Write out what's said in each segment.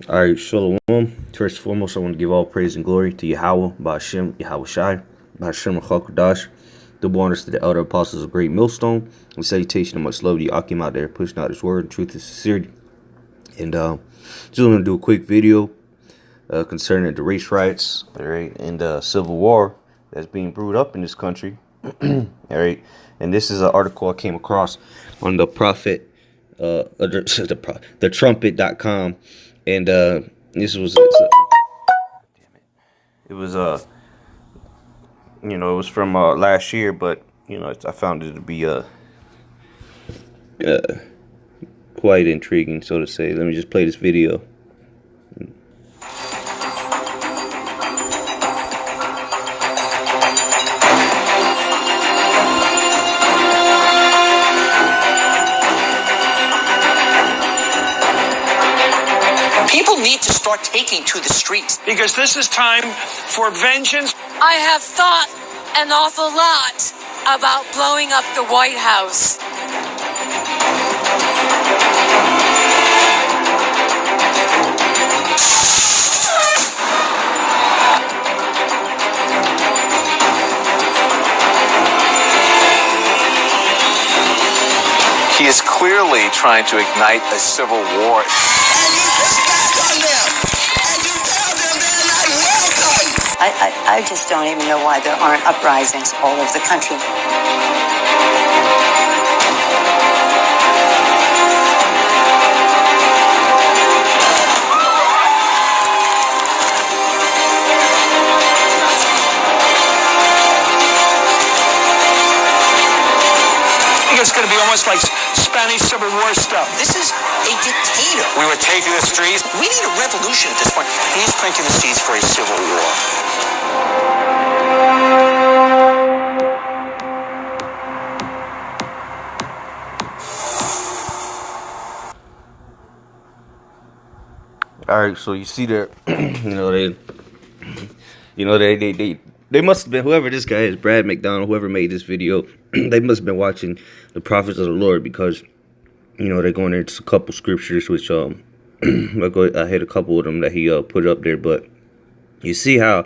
All right, Shalom. First and foremost, I want to give all praise and glory to Yahweh, Ba'ashem, Yahweh Shai, Ba'ashem Chakadash. Double honors to the elder apostles of Great Millstone. And salutation and much love to Akim out there pushing out his word, truth, and sincerity. And just want to do a quick video concerning the race riots, all right, and the civil war that's being brewed up in this country. All right, and this is an article I came across on the Prophet, the trumpet.com. And this was it was it was from last year, but I found it to be quite intriguing, so to say. Let me just play this video. People need to start taking to the streets. Because this is time for vengeance. I have thought an awful lot about blowing up the White House. He is clearly trying to ignite a civil war. I just don't even know why there aren't uprisings all over the country. It's going to be almost like Spanish Civil War stuff. This is a dictator. We were taking the streets. We need a revolution at this point. He's planting the seeds for a civil war. All right, so you see there, they must have been, whoever this guy is, Brad McDonald, whoever made this video, they must have been watching the prophets of the Lord, because they're going into a couple scriptures, which I hit a couple of them that he put up there. But you see how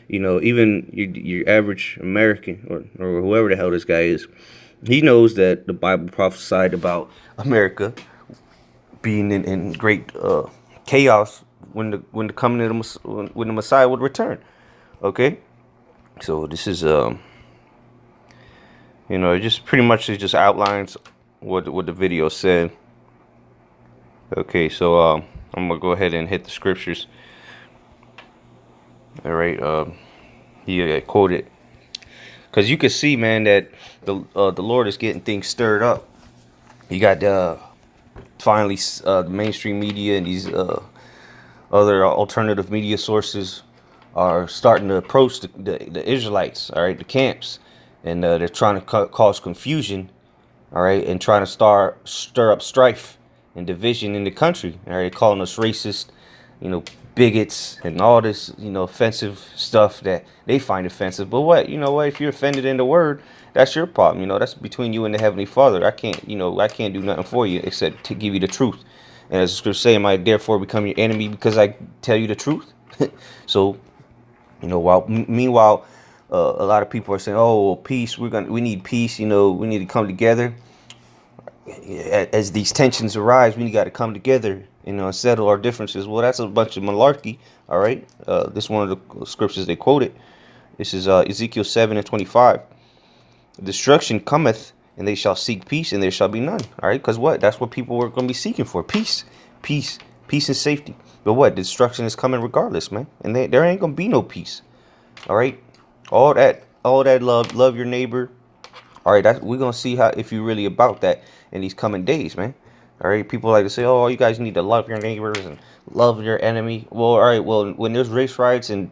even your average American or whoever the hell this guy is, he knows that the Bible prophesied about America being in great chaos when the coming of when the Messiah would return. Okay, so this is it just pretty much it just outlines what the video said. Okay, so I'm gonna go ahead and hit the scriptures. All right, he quoted, because you can see, man, that the Lord is getting things stirred up. You got finally the mainstream media and these other alternative media sources are starting to approach the Israelites, all right, the camps, and they're trying to cause confusion, all right, and trying to stir up strife and division in the country, all right, calling us racist, bigots, and all this, offensive stuff that they find offensive. But if you're offended in the word, that's your problem. That's between you and the Heavenly Father. I can't do nothing for you except to give you the truth. And as the scripture say, am I therefore become your enemy because I tell you the truth? So, meanwhile, a lot of people are saying, "Oh, well, peace. We need peace. We need to come together." As these tensions arise, we got to come together, and settle our differences. Well, that's a bunch of malarkey. All right. This is one of the scriptures they quoted. This is Ezekiel 7:25. Destruction cometh, and they shall seek peace, and there shall be none. All right, because that's what people were going to be seeking for: peace and safety. But destruction is coming regardless, man, and there ain't gonna be no peace. All right, all that love your neighbor. All right, we're gonna see if you're really about that in these coming days, man. All right, people like to say, "Oh, you guys need to love your neighbors and love your enemy." Well, all right, when there's race riots and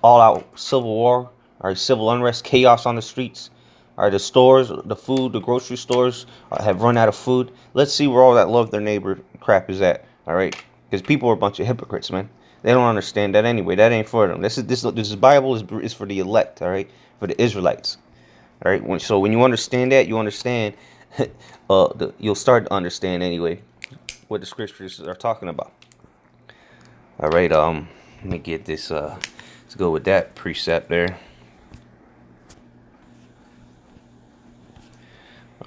all out civil war, all right, civil unrest, chaos on the streets. All right, the stores, the food, the grocery stores have run out of food. Let's see where all that love their neighbor crap is at. All right, because people are a bunch of hypocrites, man. They don't understand that anyway. That ain't for them. This Bible is for the elect. All right, for the Israelites. All right. So when you understand that, you understand. You'll start to understand anyway what the scriptures are talking about. All right. Let me get this. Let's go with that precept there.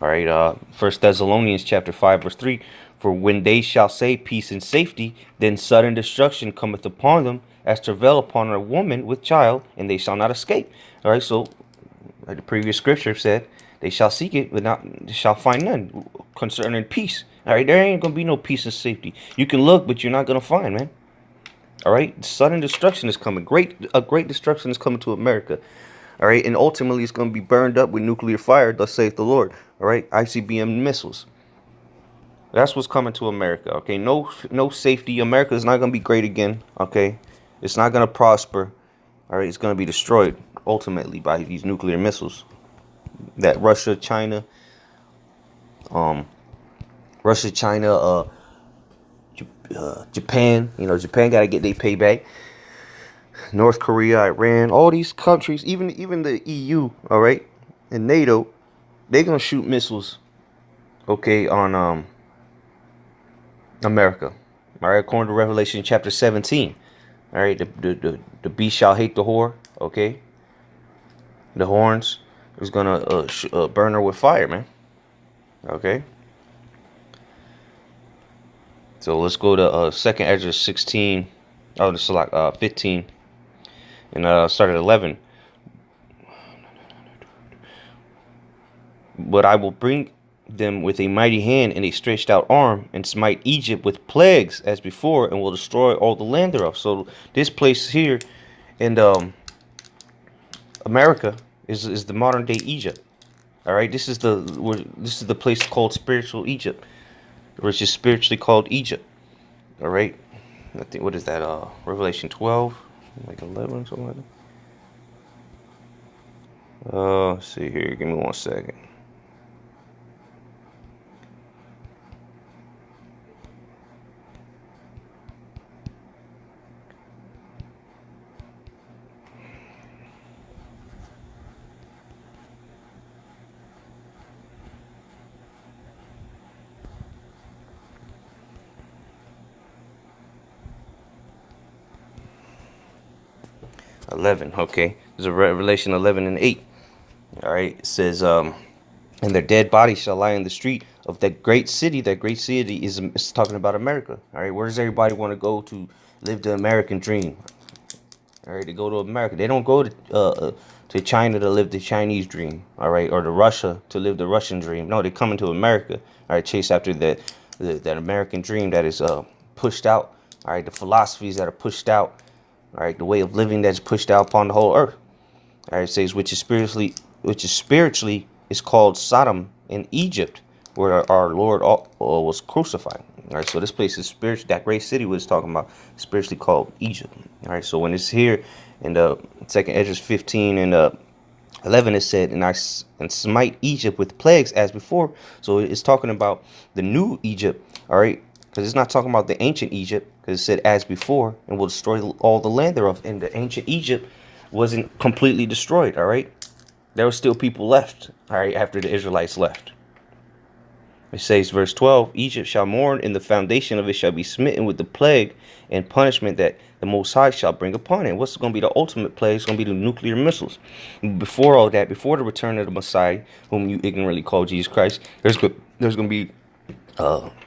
All right. First Thessalonians chapter 5 verse 3. For when they shall say peace and safety, then sudden destruction cometh upon them, as travail upon a woman with child, and they shall not escape. All right. So, like the previous scripture said, they shall seek it, but not they shall find none concerning peace. All right. There ain't gonna be no peace and safety. You can look, but you're not gonna find, man. All right. Sudden destruction is coming. A great destruction is coming to America. All right, and ultimately it's going to be burned up with nuclear fire, thus saith the Lord. All right, ICBM missiles. That's what's coming to America. Okay, no safety. America is not going to be great again. Okay, it's not going to prosper. All right, it's going to be destroyed ultimately by these nuclear missiles that Japan. You know, Japan got to get their payback. North Korea, Iran, all these countries, even the EU, all right, and NATO, they're gonna shoot missiles, okay, on America, all right, according to Revelation chapter 17, all right, the beast shall hate the whore, okay, the horns is gonna burn her with fire, man, okay. So let's go to Second Ezra 16. Oh, this is like 15. And start at 11. But I will bring them with a mighty hand and a stretched out arm, and smite Egypt with plagues as before, and will destroy all the land thereof. So this place here in America is the modern day Egypt. All right, this is the place called spiritual Egypt, which is spiritually called Egypt. All right, I think, what is that? Revelation 12, like 11, something like that. Let's see here. Give me 1 second. Okay, there's a Revelation 11 and 8. All right, it says, and their dead bodies shall lie in the street of that great city. That great city is talking about America. All right, where does everybody want to go to live the American dream? All right, they go to America. They don't go to China to live the Chinese dream. All right, or to Russia to live the Russian dream. No, they come into America. All right, chase after that American dream that is pushed out. All right, the philosophies that are pushed out. All right, the way of living that's pushed out upon the whole earth. All right, it says which is spiritually is called Sodom in Egypt, where our Lord was crucified. All right, so this place is spiritual. That great city was talking about, spiritually called Egypt. All right, so when it's here in the Second Ezra 15 and 11, it said, and smite Egypt with plagues as before. So it's talking about the new Egypt. All right, because it's not talking about the ancient Egypt, because it said as before, and will destroy all the land thereof. And the ancient Egypt wasn't completely destroyed. All right, there were still people left. All right, after the Israelites left. It says, verse 12, Egypt shall mourn, and the foundation of it shall be smitten with the plague and punishment that the Most High shall bring upon it. What's going to be the ultimate plague? It's going to be the nuclear missiles. Before all that, before the return of the Messiah, whom you ignorantly call Jesus Christ, there's going to be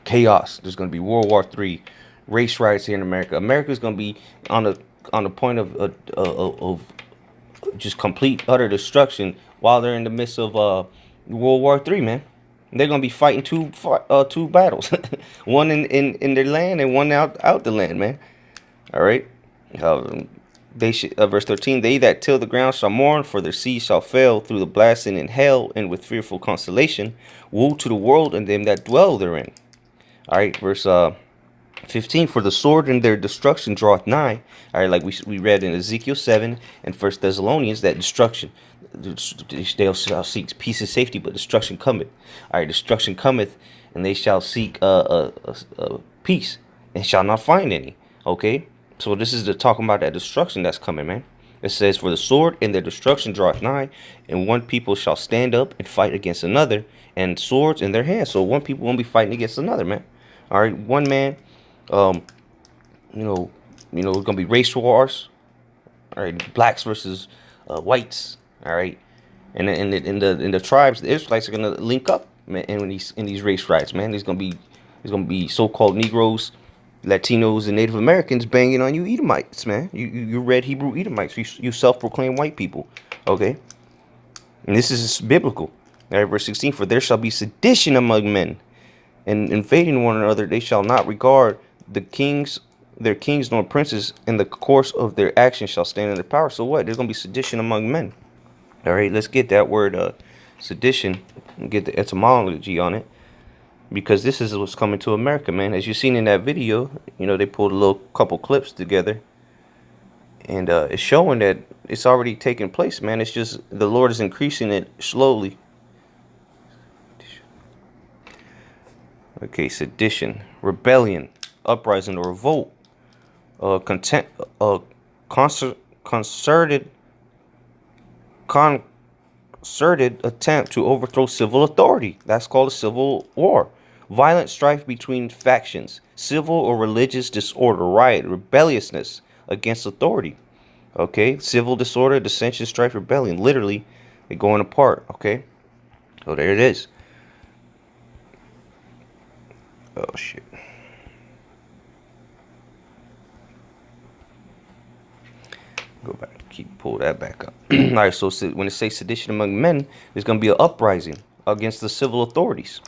chaos. There's going to be World War III, race riots here in America. America is going to be on the point of just complete utter destruction while they're in the midst of World War III, man. They're gonna be fighting two battles, one in their land and one out the land, man. All right. Verse 13. They that till the ground shall mourn, for their seed shall fail through the blasting in hell, and with fearful consolation. Woe to the world and them that dwell therein. All right. Verse 15. For the sword and their destruction draweth nigh. All right, like we read in Ezekiel 7 and First Thessalonians, that destruction. They shall seek peace and safety, but destruction cometh. All right, destruction cometh, and they shall seek peace, and shall not find any. Okay, so this is talking about that destruction that's coming, man. It says, for the sword and their destruction draweth nigh, and one people shall stand up and fight against another, and swords in their hands. So one people won't be fighting against another, man. All right, one man, you know, it's gonna be race wars. All right, blacks versus whites. All right, and in the tribes, the Israelites are gonna link up, man, in these race riots, man. There's gonna be so-called Negroes, Latinos, and Native Americans banging on you Edomites, man. You red Hebrew Edomites. You self-proclaimed white people. Okay, and this is biblical. All right, verse 16. For there shall be sedition among men, and invading one another, they shall not regard their kings nor princes, in the course of their actions shall stand in their power. So what? There's gonna be sedition among men. All right, let's get that word sedition and get the etymology on it, because this is what's coming to America, man. As you've seen in that video, you know, they pulled a little couple clips together, and it's showing that it's already taking place, man. It's just the Lord is increasing it slowly. Okay, sedition, rebellion, uprising or revolt, concerted attempt to overthrow civil authority. That's called a civil war. Violent strife between factions, civil or religious disorder, riot, rebelliousness against authority. Okay, civil disorder, dissension, strife, rebellion. Literally, they're going apart. Okay, so there it is. Oh shit. Go back. Pull that back up. All right. So when it says sedition among men, there's gonna be an uprising against the civil authorities.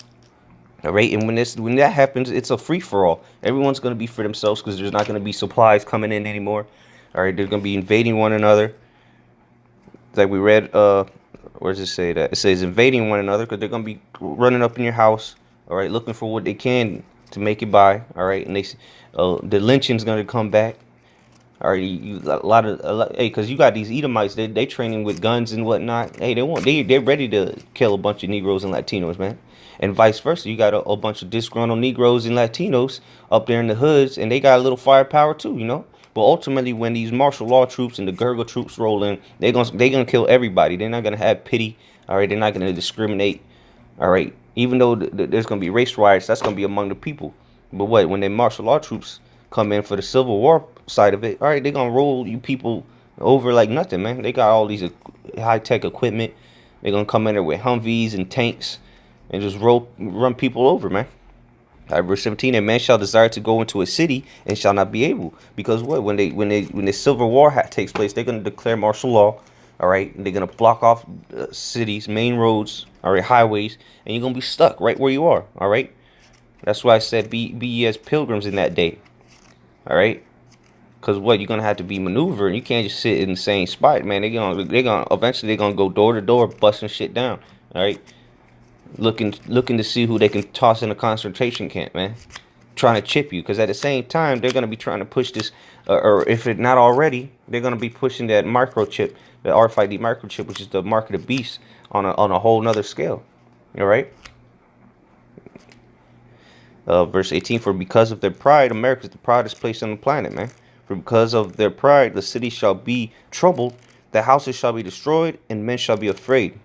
All right. And when that happens, it's a free for all. Everyone's gonna be for themselves, because there's not gonna be supplies coming in anymore. All right. They're gonna be invading one another. Like we read. Where does it say that? It says invading one another, because they're gonna be running up in your house. All right, looking for what they can to make it by. All right, and the lynching's gonna come back. All right, a lot, hey, because you got these Edomites, they training with guns and whatnot. Hey, they're ready to kill a bunch of Negroes and Latinos, man, and vice versa. You got a bunch of disgruntled Negroes and Latinos up there in the hoods, and they got a little firepower too, you know. But ultimately, when these martial law troops and the guerrilla troops roll in, they're gonna kill everybody. They're not gonna have pity. All right, they're not gonna discriminate. All right, even though there's gonna be race riots, that's gonna be among the people. But what, when the martial law troops come in for the Civil War side of it, all right, they're gonna roll you people over like nothing, man. They got all these high-tech equipment. They're gonna come in there with Humvees and tanks and just run people over, man. All right, verse 17, and man shall desire to go into a city and shall not be able, because what, when the Civil War takes place, they're gonna declare martial law. All right, and they're gonna block off cities, main roads, all right, highways, and you're gonna be stuck right where you are. All right, that's why I said be ye as pilgrims in that day. All right, because what, you're gonna have to be maneuvering. You can't just sit in the same spot, man. They're gonna eventually they're gonna go door to door, busting shit down. All right, looking to see who they can toss in a concentration camp, man. Trying to chip you, because at the same time they're gonna be trying to push this, or if it not already, they're gonna be pushing that microchip, the RFID microchip, which is the mark of the beast, on a whole nother scale. All right. Verse 18, for because of their pride, America is the proudest place on the planet, man. For because of their pride, the city shall be troubled, the houses shall be destroyed, and men shall be afraid.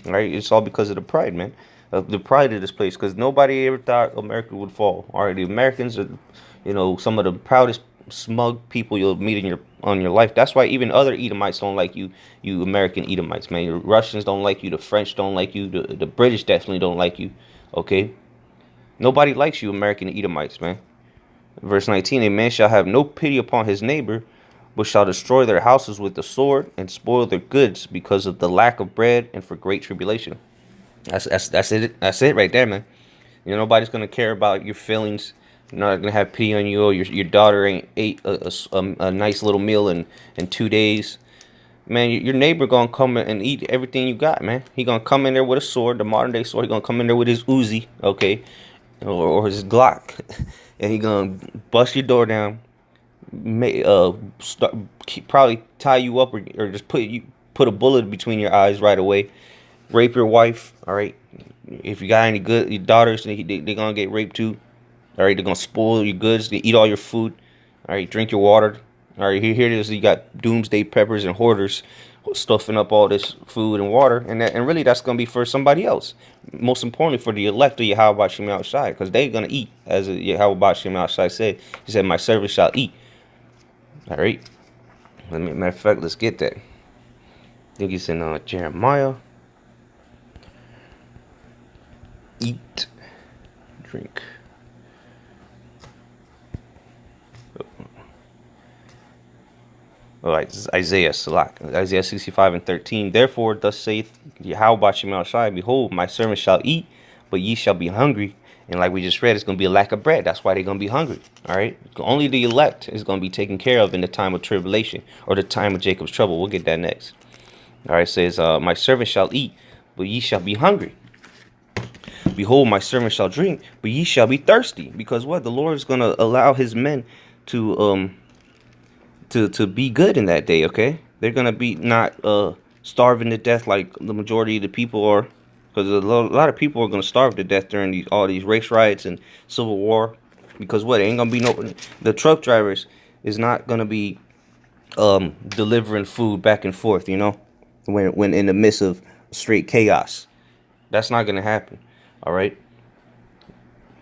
All right, it's all because of the pride, man. The pride of this place, because nobody ever thought America would fall. All right, the Americans are, you know, some of the proudest, smug people you'll meet in your life. That's why even other Edomites don't like you, you American Edomites, man. The Russians don't like you, the French don't like you, the British definitely don't like you. Okay, nobody likes you, American Edomites, man. Verse 19, a man shall have no pity upon his neighbor, but shall destroy their houses with the sword and spoil their goods because of the lack of bread and for great tribulation. That's it. That's it right there, man. You know, nobody's gonna care about your feelings. They're not gonna have pity on you. Or your daughter ain't ate a nice little meal in 2 days. Man, your neighbor gonna come and eat everything you got, man. He gonna come in there with a sword, the modern day sword. He gonna come in there with his Uzi, okay, or his Glock, and he gonna bust your door down. Probably tie you up, or just put a bullet between your eyes right away. Rape your wife. All right, if you got any good your daughters, they gonna get raped too. All right, they're gonna spoil your goods. They eat all your food. All right, drink your water. All right, here it is. You got doomsday preppers and hoarders stuffing up all this food and water, and really that's gonna be for somebody else. Most importantly, for the elect of Yahweh Shem outside, because they're gonna eat, as Yahweh Shem outside said. He said, "My servants shall eat." All right. Matter of fact, let's get that. I think it's in Jeremiah. Eat, drink. All right, this is Isaiah, Salak. Isaiah 65:13. Therefore, thus saith Yahweh Shemel Shai, behold, my servants shall eat, but ye shall be hungry. And like we just read, it's going to be a lack of bread. That's why they're going to be hungry. All right. Only the elect is going to be taken care of in the time of tribulation or the time of Jacob's trouble. We'll get that next. All right. It says, my servant shall eat, but ye shall be hungry. Behold, my servant shall drink, but ye shall be thirsty. Because what? The Lord is going to allow his men to be good in that day. Okay. They're going to be not starving to death like the majority of the people are. Because a lot of people are going to starve to death during all these race riots and civil war. Because what? It ain't going to be the truck drivers is not going to be delivering food back and forth, when in the midst of straight chaos. That's not going to happen. All right.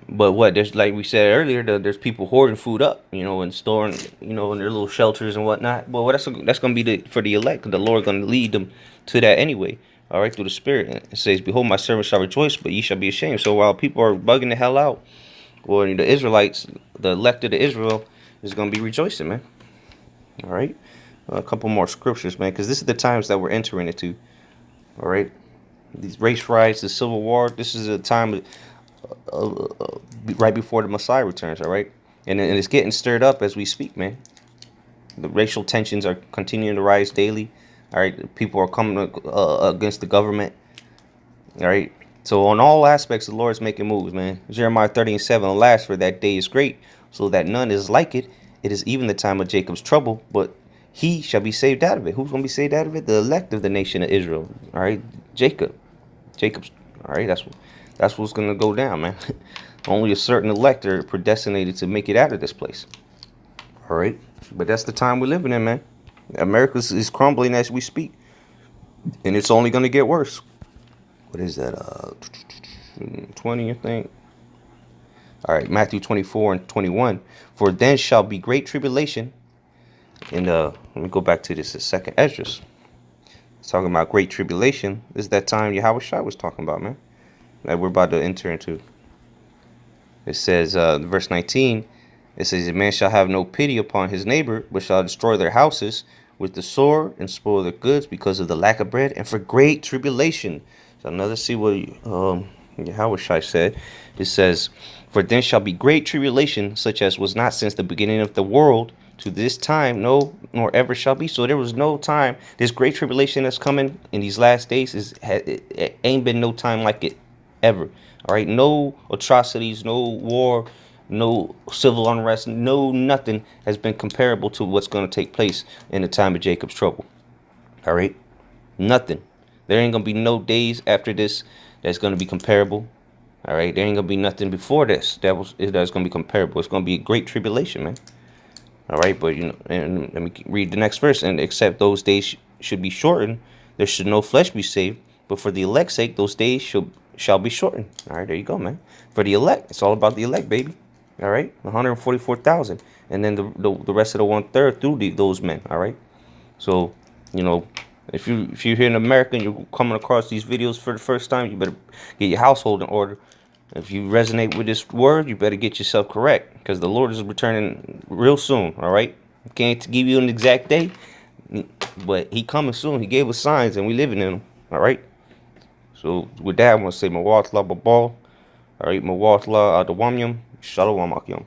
But what? There's, like we said earlier, there's people hoarding food up, and storing, in their little shelters and whatnot. But that's going to be for the elect. The Lord going to lead them to that anyway. All right, through the Spirit. It says, behold, my servant shall rejoice, but ye shall be ashamed. So while people are bugging the hell out, well, the Israelites, the elect of Israel, is going to be rejoicing, man. All right. A couple more scriptures, man, because this is the times that we're entering into. All right. These race riots, the Civil War, this is a time right before the Messiah returns. All right. And it's getting stirred up as we speak, man. The racial tensions are continuing to rise daily. All right, people are coming against the government. All right, so on all aspects, the Lord is making moves, man. Jeremiah 30:7, alas, for that day is great, so that none is like it. It is even the time of Jacob's trouble, but he shall be saved out of it. Who's going to be saved out of it? The elect of the nation of Israel. All right, Jacob's. All right, that's what's going to go down, man. Only a certain elect are predestinated to make it out of this place. All right, but that's the time we're living in, man. America is crumbling as we speak, and it's only going to get worse. What is that? 20, I think. All right, Matthew 24:21. For then shall be great tribulation. And let me go back to this. The second Esdras. It's talking about great tribulation. This is that time Yahweh Shai was talking about, man. That we're about to enter into. It says, verse 19. It says, a man shall have no pity upon his neighbor, but shall destroy their houses with the sword and spoil their goods because of the lack of bread and for great tribulation. So another see what Yahweh Shai said. It says, for then shall be great tribulation, such as was not since the beginning of the world to this time, no, nor ever shall be. So there was no time. This great tribulation that's coming in these last days it ain't been no time like it ever. All right, no atrocities, no war, no civil unrest, no nothing has been comparable to what's going to take place in the time of Jacob's trouble. All right, nothing. There ain't gonna be no days after this that's gonna be comparable. All right, there ain't gonna be nothing before this that's gonna be comparable. It's gonna be a great tribulation, man. All right, but and let me read the next verse. And except those days should be shortened, there should no flesh be saved. But for the elect's sake, those days shall be shortened. All right, there you go, man. For the elect, it's all about the elect, baby. All right, 144,000, and then the rest of the 1/3 through those men. All right, so if you're here in America and you're coming across these videos for the first time, you better get your household in order. If you resonate with this word, you better get yourself correct, because the Lord is returning real soon. All right, can't give you an exact day, but He coming soon. He gave us signs, and we living in them. All right. So with that, I want to say Mawatla Babal. All right, Mawatla Adawamyam. Shalom Akim.